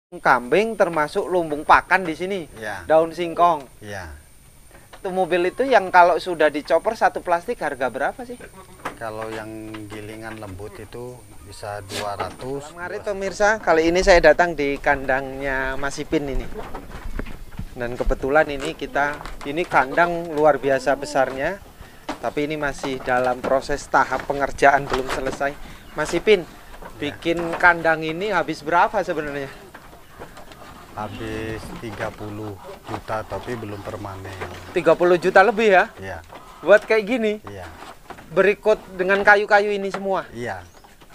Kambing termasuk lumbung pakan di sini. Ya. Daun singkong. Iya. Itu mobil itu yang kalau sudah dicopper satu plastik harga berapa sih? Kalau yang gilingan lembut itu bisa 200. Mari pemirsa, kali ini saya datang di kandangnya Mas Ipin ini. Dan kebetulan ini kandang luar biasa besarnya. Tapi ini masih dalam proses tahap pengerjaan, belum selesai. Mas Ipin, bikin kandang ini habis berapa sebenarnya? Habis 30 juta tapi belum permanen. 30 juta lebih ya? Iya. Buat kayak gini? Iya. Berikut dengan kayu-kayu ini semua? Iya.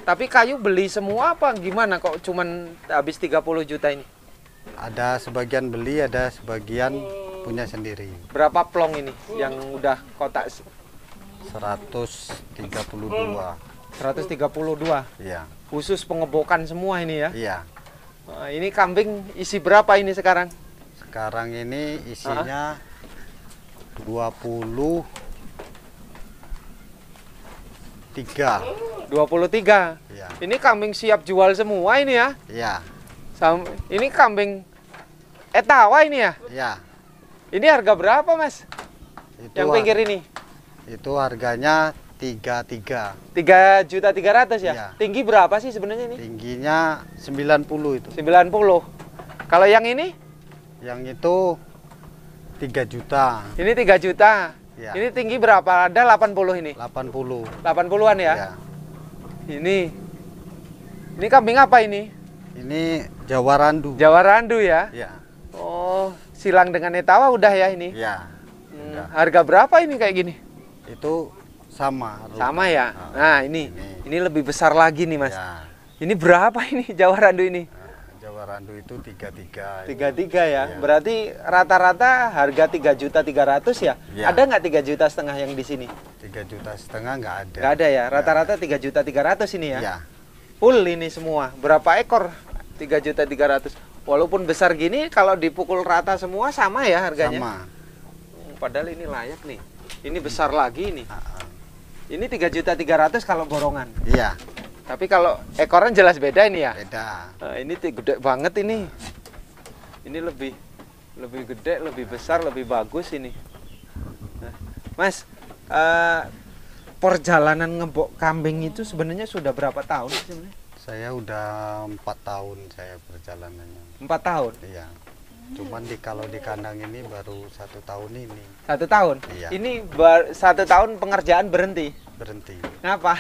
Tapi kayu beli semua apa gimana kok cuman habis 30 juta ini? Ada sebagian beli, ada sebagian punya sendiri. Berapa plong ini yang udah kotak? 132. 132. Iya. Khusus pengebokan semua ini ya? Iya. Nah, ini kambing isi berapa ini sekarang? Sekarang ini isinya 23. 23. Iya. Ini kambing siap jual semua ini ya? Iya. Ini kambing etawa ini ya? Iya. Ini harga berapa Mas? Itu Yang pinggir ini? Itu harganya 33. 3.300.000 ya? Iya. Tinggi berapa sih sebenarnya ini? Tingginya 90 itu. 90. Kalau yang ini? Yang itu 3 juta. Ini 3 juta. Ya. Ini tinggi berapa? Ada 80 ini. 80. 80-an ya? Ya. Ini kambing apa ini? Ini Jawa Randu. Jawa Randu ya? Ya. Oh, silang dengan etawa udah ya ini? Ya. Udah. Harga berapa ini kayak gini? Itu sama. Sama ya? Nah, ini lebih besar lagi nih, Mas. Ya. Ini berapa ini Jawa Randu ini? Jawa Randu itu 33. 33 ya? Iya. Berarti rata-rata harga 3.300.000 ya? Iya. Ada nggak 3,5 juta yang di sini? 3,5 juta nggak ada. Nggak ada ya? Rata-rata 3.300.000 ini ya? Ya. Full ini semua. Berapa ekor? 3.300.000. Walaupun besar gini, kalau dipukul rata semua sama ya harganya? Sama. Padahal ini layak nih. Ini besar lagi nih. Ini 3.300.000 kalau borongan. Iya. Tapi kalau ekoran jelas beda ini ya? Beda. Nah, ini gede banget ini. Ini lebih gede, lebih besar, lebih bagus ini. Nah, Mas, perjalanan ngebok kambing itu sebenarnya sudah berapa tahun sih sebenarnya? Saya udah 4 tahun saya perjalanannya. 4 tahun? Iya. Cuman kalau di kandang ini baru 1 tahun ini. 1 tahun? Iya. Ini 1 tahun pengerjaan berhenti? Berhenti. Kenapa?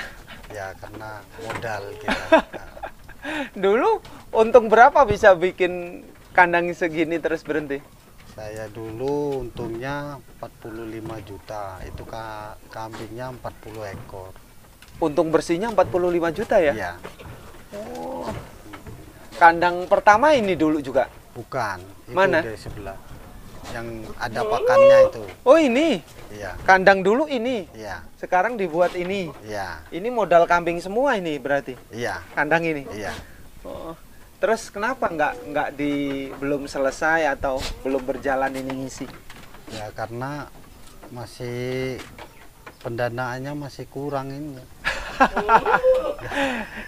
Ya karena modal kita. Dulu untung berapa bisa bikin kandang segini terus berhenti? Saya dulu untungnya 45 juta. Itu kambingnya 40 ekor. Untung bersihnya 45 juta ya? Iya. Oh. Kandang pertama ini dulu juga? Bukan. Itu Mana? dari sebelah. Yang ada pakannya itu. Oh ini? Iya. Kandang dulu ini? Iya. Sekarang dibuat ini? Iya. Ini modal kambing semua ini berarti? Iya. Kandang ini? Iya. Oh. Terus kenapa belum selesai atau belum berjalan ini ngisi? Ya karena masih pendanaannya masih kurang ini.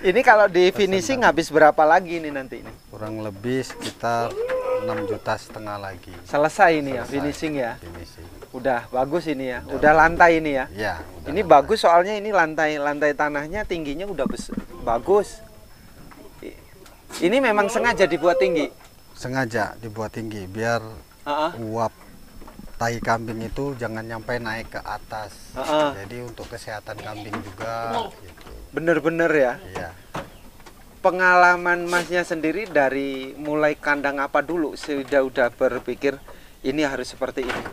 Ini kalau di finishing habis berapa lagi ini nanti ini? Kurang lebih sekitar 6,5 juta lagi. Selesai ini ya, Selesai. finishing ya? Finishing. Udah bagus ini ya? Udah lantai ini ya? Iya. Ini bagus soalnya ini lantai tanahnya tingginya udah bagus. Ini memang sengaja dibuat tinggi? Sengaja dibuat tinggi biar uap tai kambing itu jangan nyampe naik ke atas. Jadi untuk kesehatan kambing juga. Gitu. Bener-bener ya? Iya. Pengalaman Masnya sendiri dari mulai kandang apa dulu udah berpikir ini harus seperti ini?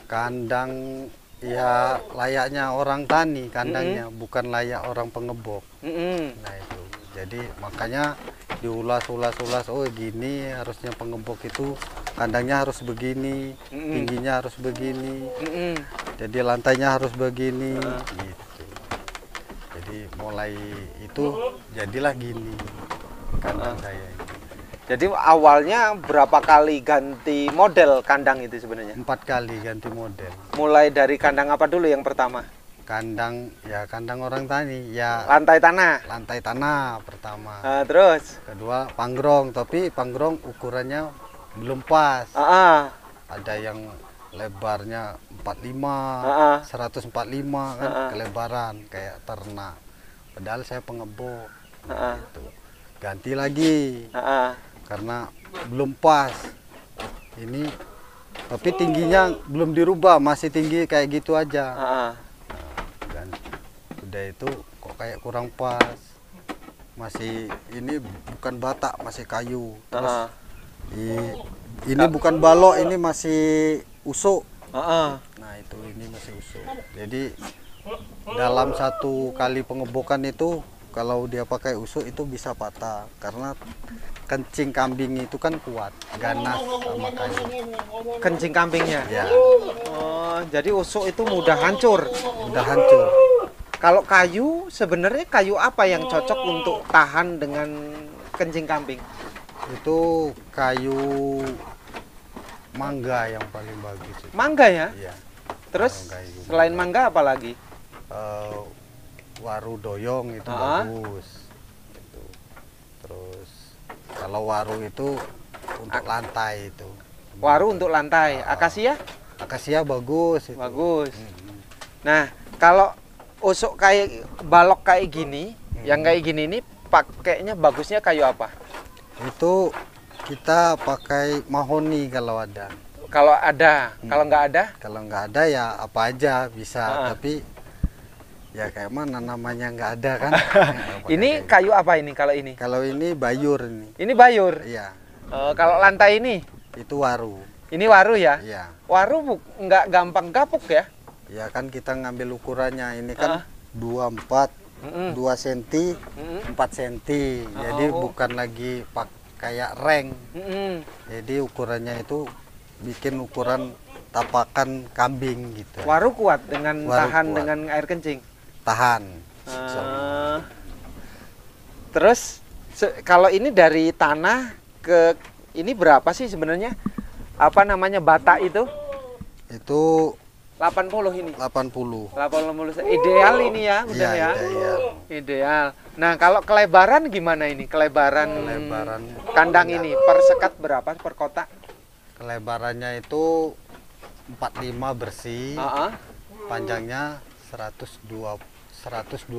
Kandang ya layaknya orang tani kandangnya, bukan layak orang pengebok. Nah itu. Jadi makanya diulas-ulas, oh gini harusnya pengebok itu kandangnya harus begini, tingginya harus begini, jadi lantainya harus begini, gitu. Jadi mulai itu jadilah gini kandang saya ini. Jadi awalnya berapa kali ganti model kandang itu sebenarnya? 4 kali ganti model. Mulai dari kandang apa dulu yang pertama? Kandang orang tani ya, lantai tanah pertama. Terus Kedua panggrong, tapi panggrong ukurannya belum pas. Ada yang lebarnya 45, 145 kan, kelebaran kayak ternak. Padahal saya pengebok. Gitu. Ganti lagi karena belum pas. Ini tapi tingginya belum dirubah, masih tinggi kayak gitu aja. Dan udah itu kok kayak kurang pas. Masih ini bukan batak, masih kayu. Terus ini bukan balok, ini masih usuk. Nah itu ini masih usuk. Jadi dalam satu kali pengebokan itu kalau dia pakai usuk itu bisa patah karena kencing kambing itu kan kuat, ganas sama kayu. kencing kambingnya. Ya, Jadi usuk itu mudah hancur. udah hancur. Kalau kayu, sebenarnya kayu apa yang cocok untuk tahan dengan kencing kambing? Itu kayu mangga yang paling bagus. Mangga ya? Iya. Terus Mangga itu. selain mangga apa lagi? Waru doyong itu bagus. Gitu. Terus kalau waru itu untuk lantai itu. Waru untuk lantai. Akasia? Akasia bagus. Itu. Bagus. Nah, kalau usuk kayak balok kayak gini, yang kayak gini ini pakainya bagusnya kayu apa? Itu kita pakai mahoni kalau ada. Kalau ada, kalau nggak ada? Kalau nggak ada ya apa aja bisa, tapi ya kayak mana namanya nggak ada kan. Ini kayu apa ini kalau ini? Kalau ini bayur ini. Ini bayur. Iya. Kalau lantai ini? Itu waru. Ini waru ya? Iya. Waru nggak gampang gapuk ya? Ya kan kita ngambil ukurannya ini kan 24, 2 cm, 4 cm. Jadi bukan lagi kayak reng. Jadi ukurannya itu bikin ukuran tapakan kambing gitu. Waru kuat dengan tahan kuat. dengan air kencing. Tahan. Terus kalau ini dari tanah ke ini berapa sih sebenarnya? Apa namanya bata itu? Itu 80 ini. 80. 80 ideal ini ya, udah ya. Ideal. Nah, kalau kelebaran gimana ini? Kelebaran kandang ini per sekat berapa per kotak? Kelebarannya itu 45 bersih. Panjangnya 120. 120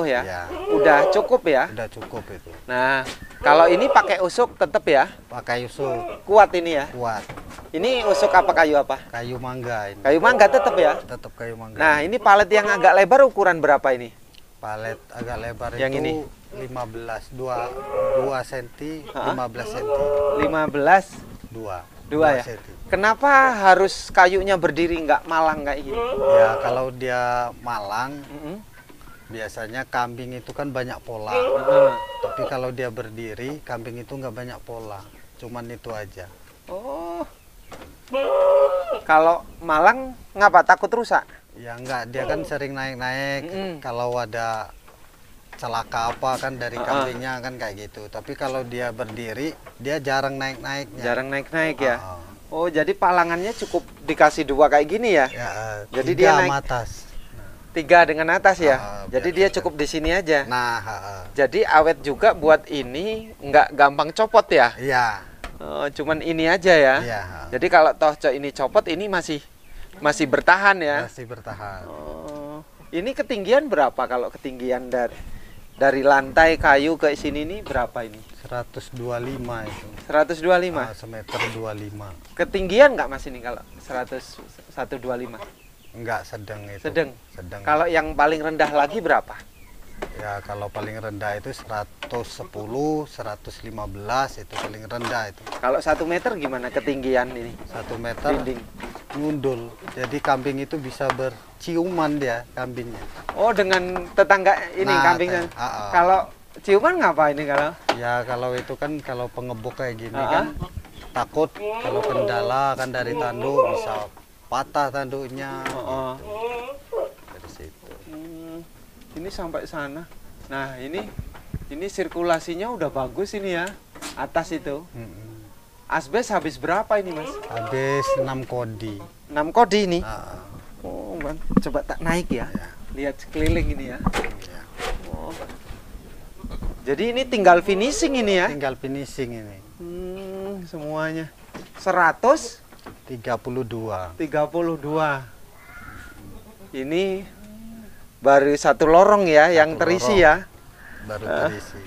ya? Ya. Udah cukup ya? Udah cukup itu. Nah, kalau ini pakai usuk tetap ya? Pakai usuk. Kuat ini ya? Kuat. Ini usuk apa kayu apa? Kayu mangga ini. Kayu mangga tetap ya? Tetap kayu mangga. Nah, ini palet yang agak lebar ukuran berapa ini? Palet agak lebar yang itu ini? 15, 2 cm, 15 cm. 15? 2 ya? cm. Kenapa harus kayunya berdiri nggak malang kayak gini? Ya kalau dia malang, biasanya kambing itu kan banyak pola. Tapi kalau dia berdiri, kambing itu nggak banyak pola. Cuman itu aja. Oh. Kalau malang ngapa takut rusak? Ya enggak, dia kan sering naik-naik. Kalau ada celaka apa kan dari kambingnya kan kayak gitu. Tapi kalau dia berdiri, dia jarang naik-naiknya. Jarang naik-naik ya? Oh, jadi palangannya cukup dikasih 2 kayak gini ya? Ya, jadi dia naik atas. 3 dengan atas ya? Jadi dia cukup di sini aja? Nah, jadi awet juga buat ini, nggak gampang copot ya? Iya. Cuman ini aja ya? Iya. Jadi kalau toh ini copot, ini masih bertahan ya? Masih bertahan. Ini ketinggian berapa kalau ketinggian dari lantai kayu ke sini nih berapa ini? 125 itu. 125? Semeter 25. Ketinggian nggak mas ini kalau 125? Enggak, sedang itu. Sedang? Sedang. Kalau yang paling rendah lagi berapa? Ya kalau paling rendah itu 110, 115 itu paling rendah itu. Kalau 1 meter gimana ketinggian ini? 1 meter Dinding. ngundul. Jadi kambing itu bisa berciuman dia kambingnya. Oh, dengan tetangga ini kambingnya. Kalau ciuman ngapa ini kalau? Ya kalau itu kan kalau pengebok kayak gini kan takut kalau kendala kan dari tanduk bisa patah tanduknya. Dari situ. Ini sampai sana. Nah, ini sirkulasinya udah bagus ini ya. Atas itu. Asbes habis berapa ini, Mas? Habis 6 kodi. 6 kodi ini. Ah. Oh, teman-teman. Coba tak naik ya. Ya. Lihat sekeliling ini ya. Ya. Oh. Jadi ini tinggal finishing ini ya. Tinggal finishing ini. Semuanya 132. 32. Ini baru satu lorong ya yang terisi lorong. ya. Baru terisi.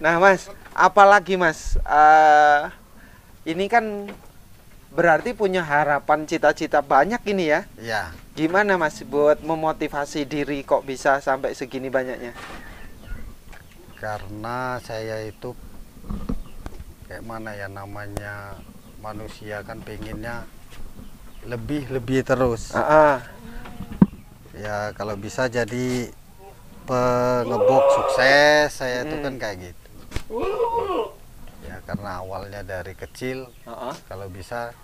Nah Mas, apalagi Mas, ini kan berarti punya harapan cita-cita banyak ini ya. Ya. Gimana Mas buat memotivasi diri kok bisa sampai segini banyaknya? Karena saya itu kayak mana ya, namanya manusia kan pengennya lebih terus. Ya kalau bisa jadi pengebok sukses, saya itu kan kayak gitu. Ya karena awalnya dari kecil, kalau bisa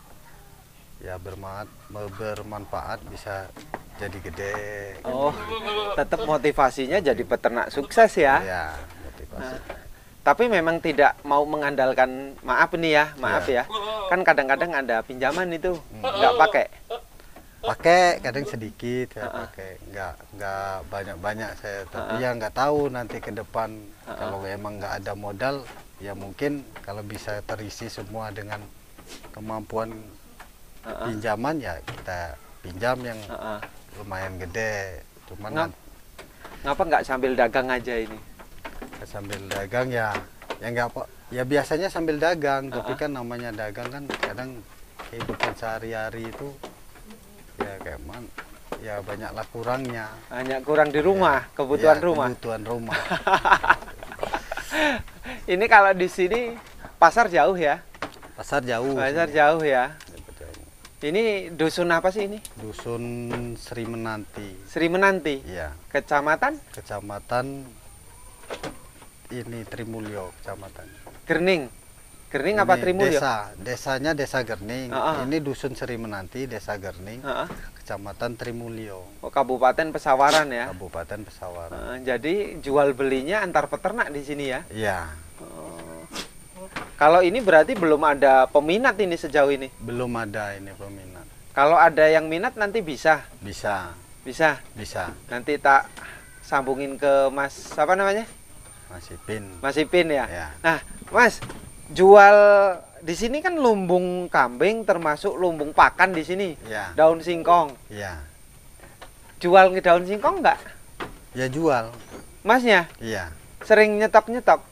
ya bermanfaat bisa jadi gede. Oh, tetap motivasinya jadi peternak sukses ya. Ya, motivasi. Tapi memang tidak mau mengandalkan, maaf nih ya, maaf ya. Kan kadang-kadang ada pinjaman itu, nggak pakai. Pakai kadang sedikit ya pakai, nggak banyak saya. Tapi ya nggak tahu nanti ke depan kalau emang nggak ada modal, ya mungkin kalau bisa terisi semua dengan kemampuan pinjaman ya kita pinjam yang lumayan gede. Cuman ngapa nggak sambil dagang aja ini? Sambil dagang ya nggak apa ya, biasanya sambil dagang. Tapi kan namanya dagang kan kadang kehidupan sehari-hari itu ya kayak man ya banyaklah kurangnya. Hanya kurang di rumah, ya, kebutuhan ya, rumah. Kebutuhan rumah. Ini kalau di sini pasar jauh ya? Pasar jauh. Pasar sini. jauh ya. Ini dusun apa sih ini? Dusun Sri Menanti. Sri Menanti. Iya. Kecamatan? Kecamatan ini Trimulyo, kecamatan. Gerning. Gerning apa Trimulyo? Desanya Desa Gerning. Ini dusun Sri Menanti, Desa Gerning. Kecamatan Trimulyo. Oh, Kabupaten Pesawaran ya. Kabupaten Pesawaran. Jadi jual belinya antar peternak di sini ya? Iya. Kalau ini berarti belum ada peminat ini sejauh ini? Belum ada ini peminat. Kalau ada yang minat nanti bisa? Bisa. Bisa? Bisa. Nanti tak sambungin ke Mas, apa namanya? Mas Ipin. Mas Ipin ya? Ya. Nah, Mas, jual di sini kan lumbung kambing termasuk lumbung pakan di sini. Ya. Daun singkong. Iya. Jual ke daun singkong nggak? Ya jual. Masnya? Iya. Sering nyetok-nyetok?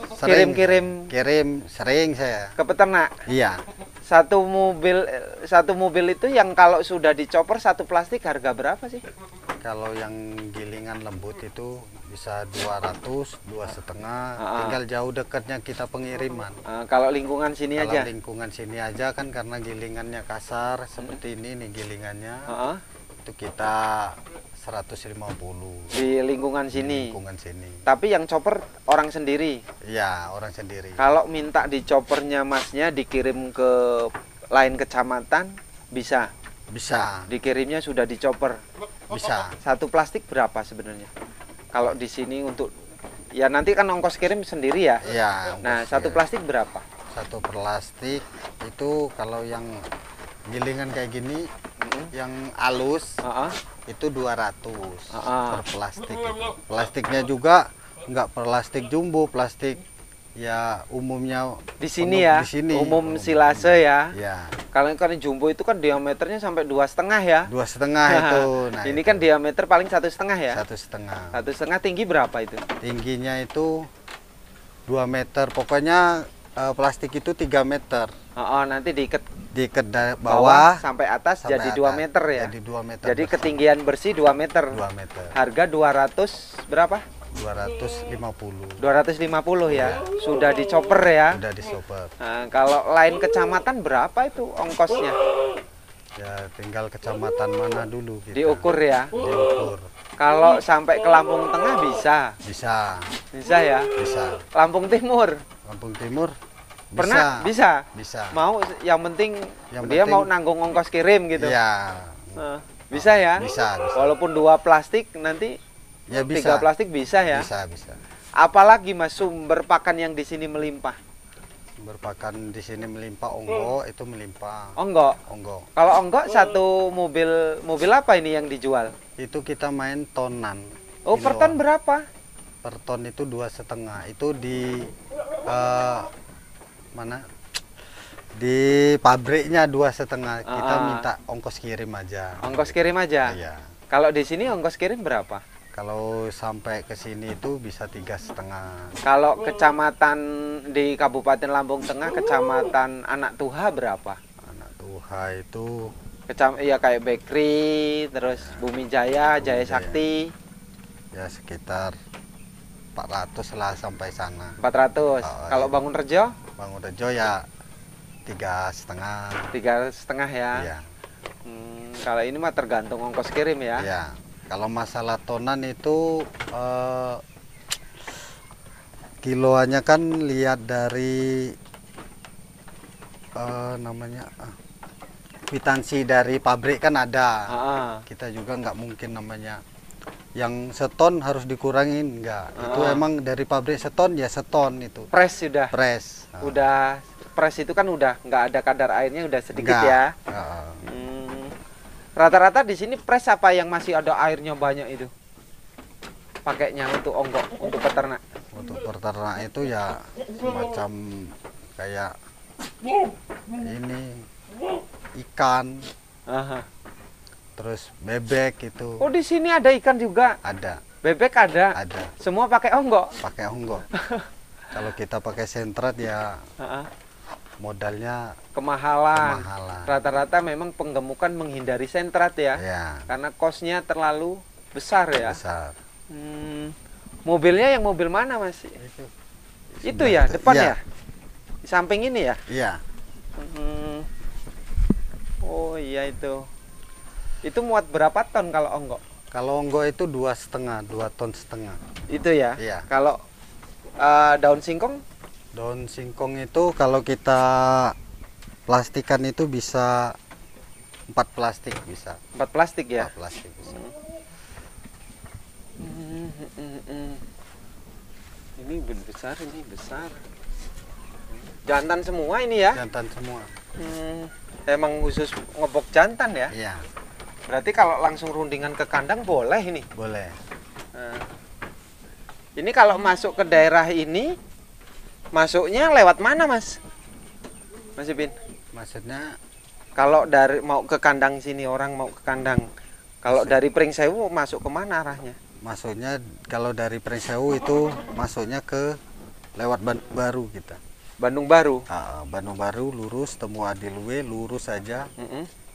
Kirim-kirim sering saya ke peternak? Iya. Satu mobil itu yang kalau sudah dicopper satu plastik harga berapa sih? Kalau yang gilingan lembut itu bisa 200, 2,5. Tinggal jauh dekatnya kita pengiriman. Kalau lingkungan sini kalau aja? Lingkungan sini aja kan karena gilingannya kasar seperti ini nih gilingannya. Itu kita 150 di lingkungan sini. Lingkungan sini. Tapi yang chopper orang sendiri. Iya, orang sendiri. Kalau minta di choppernya Masnya dikirim ke lain kecamatan bisa. Bisa. Dikirimnya sudah di chopper. Bisa. Satu plastik berapa sebenarnya? Kalau di sini untuk ya nanti kan ongkos kirim sendiri ya. Iya. Nah, satu plastik berapa? Satu plastik itu kalau yang gilingan kayak gini yang halus itu 200 per plastik itu. Plastiknya juga nggak plastik jumbo, plastik ya umumnya di sini ya, di sini. Umum silase ya. Ya. Kalau jumbo itu kan diameternya sampai 2,5 ya. 2,5 itu. Nah, ini itu. kan diameter paling 1,5 ya. 1,5. 1,5 tinggi berapa itu? Tingginya itu 2 meter. Pokoknya plastik itu 3 meter. Nanti diikat bawah sampai atas sampai jadi atas. 2 meter ya. Jadi 2 meter. Jadi bersih. Ketinggian bersih 2 meter. 2 meter. Harga 200 berapa? 250. 250 ya. Sudah dicopper ya. Sudah dicopper. Nah, kalau lain kecamatan berapa itu ongkosnya? Ya tinggal kecamatan mana dulu kita. Diukur ya. Diukur. Kalau sampai ke Lampung Tengah bisa. Bisa. Bisa ya. Bisa. Lampung Timur. Lampung Timur. Pernah? Bisa. Bisa. Mau yang penting dia mau nanggung ongkos kirim gitu. Iya. Bisa ya. Bisa. Walaupun 2 plastik nanti. Ya bisa. 3 plastik bisa ya. Bisa. Apalagi Mas sumber pakan yang di sini melimpah. berpakan di sini melimpah, onggok itu melimpah. Onggok. Onggok. Kalau onggok satu mobil apa ini yang dijual? Itu kita main tonan. Oh, per ton berapa? Per ton itu 2,5. Itu di mana? Di pabriknya 2,5. Kita minta ongkos kirim aja. Ongkos kirim aja. Iya. Kalau di sini ongkos kirim berapa? Kalau sampai ke sini itu bisa 3,5. Kalau kecamatan di Kabupaten Lampung Tengah, kecamatan Anak Tuha berapa? Anak Tuha itu Ya kayak Bekri, terus Bumi Jaya, Jaya Sakti. Ya sekitar 400 lah sampai sana. 400. Kalau Bangun Rejo? Bangun Rejo ya 3,5. 3,5 ya. Iya. Kalau ini mah tergantung ongkos kirim ya. Iya. Kalau masalah tonan itu kiloannya kan lihat dari namanya kwitansi dari pabrik kan ada. Kita juga nggak mungkin namanya yang seton harus dikurangin, enggak. Itu emang dari pabrik seton ya seton itu. Pres sudah. Pres. Udah pres itu kan udah nggak ada kadar airnya, udah sedikit enggak. Ya. Rata-rata di sini pres apa yang masih ada airnya banyak itu? Pakainya untuk onggok, untuk peternak. Untuk peternak itu ya semacam kayak ini ikan. Terus bebek itu. Oh, di sini ada ikan juga? Ada. Bebek ada? Ada. Semua pakai onggok? Pakai onggok. Kalau kita pakai sentrat ya modalnya kemahalan. Kemahalan. Rata-rata memang penggemukan menghindari sentrat ya? Ya. Karena kosnya terlalu besar ya? Besar. Mobilnya yang mobil mana, Mas? Itu ya, depan ya? Di samping ini ya? Iya. Oh iya itu. Itu muat berapa ton kalau onggok? Kalau onggok itu 2,5, 2,5 ton. Itu ya? Iya. Kalau daun singkong? Daun singkong itu kalau kita plastikan itu bisa 4 plastik bisa. 4 plastik ya? 4 plastik bisa. Ini besar, ini besar. Jantan semua ini ya? Jantan semua. Emang khusus ngebok jantan ya? Iya. Berarti kalau langsung rundingan ke kandang boleh ini? Boleh. Ini kalau masuk ke daerah ini, masuknya lewat mana, Mas? Mas Ipin? Maksudnya kalau dari mau ke kandang sini, orang mau ke kandang, kalau dari Pringsewu masuk ke mana arahnya? Maksudnya kalau dari Pringsewu itu masuknya ke lewat Baru kita. Bandung Baru? Bandung Baru lurus, temu Adiluwe, lurus saja.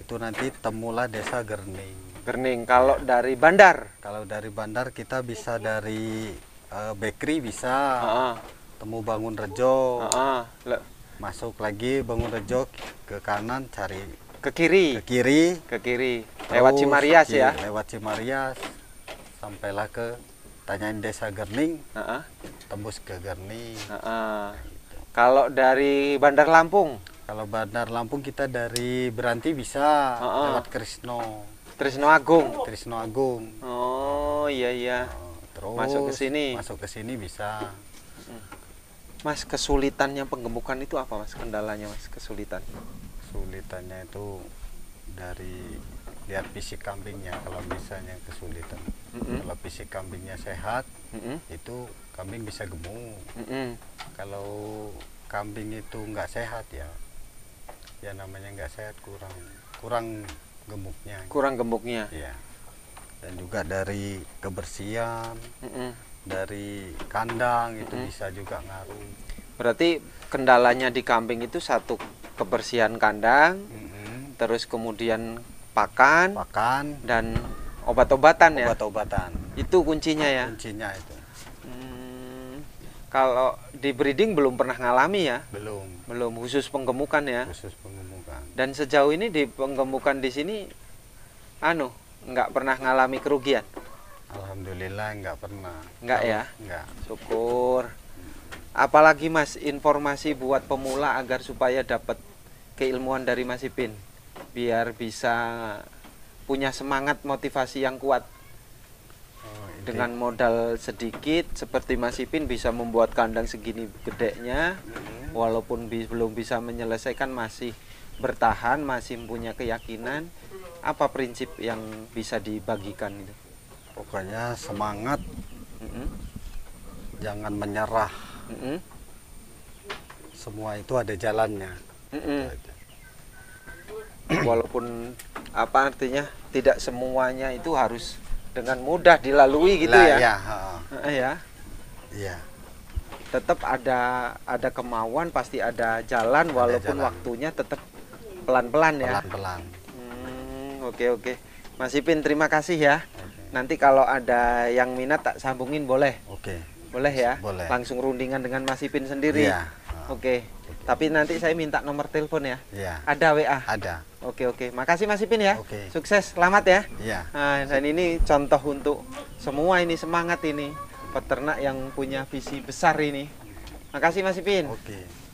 Itu nanti temulah desa Gerning. Gerning. Kalau dari Bandar? Kalau dari Bandar kita bisa dari Bekri bisa. Temu Bangun Rejo. Masuk lagi Bangun Rejo ke kanan cari ke kiri. Ke kiri. Lewat Cimarias ya? Lewat Cimarias. Sampailah ke tanyain desa Gerning. Tembus ke Gerning. Kalau dari Bandar Lampung? Kalau Bandar Lampung kita dari Beranti bisa lewat Trisno Agung. Oh iya. Terus masuk ke sini bisa. Mas, kesulitannya penggemukan itu apa, Mas? Kendalanya, Mas, kesulitannya itu dari lihat fisik kambingnya. Kalau misalnya kesulitan, kalau fisik kambingnya sehat, itu kambing bisa gemuk. Kalau kambing itu nggak sehat ya namanya nggak sehat, kurang gemuknya. Ya. Dan juga dari kebersihan, dari kandang itu bisa juga ngaruh. Berarti kendalanya di kambing itu satu, kebersihan kandang, terus kemudian pakan dan obat-obatan ya? Obat-obatan. Itu kuncinya ya? Kuncinya itu. Kalau di breeding belum pernah ngalami ya? Belum, khusus penggemukan ya? Khusus penggemukan. Dan sejauh ini di penggemukan di sini, nggak pernah ngalami kerugian? Alhamdulillah nggak pernah. Nggak ya? Nggak. Syukur. Apalagi Mas, informasi buat pemula agar supaya dapat keilmuan dari Mas Ipin, biar bisa punya semangat motivasi yang kuat. Dengan modal sedikit seperti Mas Ipin bisa membuat kandang segini gedenya, walaupun belum bisa menyelesaikan masih bertahan, masih punya keyakinan. Apa prinsip yang bisa dibagikan itu? Pokoknya semangat, Mm-mm. jangan menyerah. Mm-mm. Semua itu ada jalannya. Mm-mm. Itu aja. Walaupun apa artinya tidak semuanya itu harus dengan mudah dilalui gitu Lah, ya. ya, Ya. iya. Tetap ada kemauan, pasti ada jalan walaupun jalan. waktunya tetap pelan-pelan ya. Pelan-pelan. Oke. Mas Ipin, terima kasih ya. Nanti kalau ada yang minat tak sambungin boleh. Oke. Boleh ya? Boleh. Langsung rundingan dengan Mas Ipin sendiri. Iya. Oke. Tapi nanti saya minta nomor telepon ya. Iya. Ada WA. Ada. Oke. Makasih Mas Ipin ya. Oke. Sukses, selamat ya. Iya. Nah, dan ini contoh untuk semua, ini semangat ini peternak yang punya visi besar ini. Makasih Mas Ipin. Oke.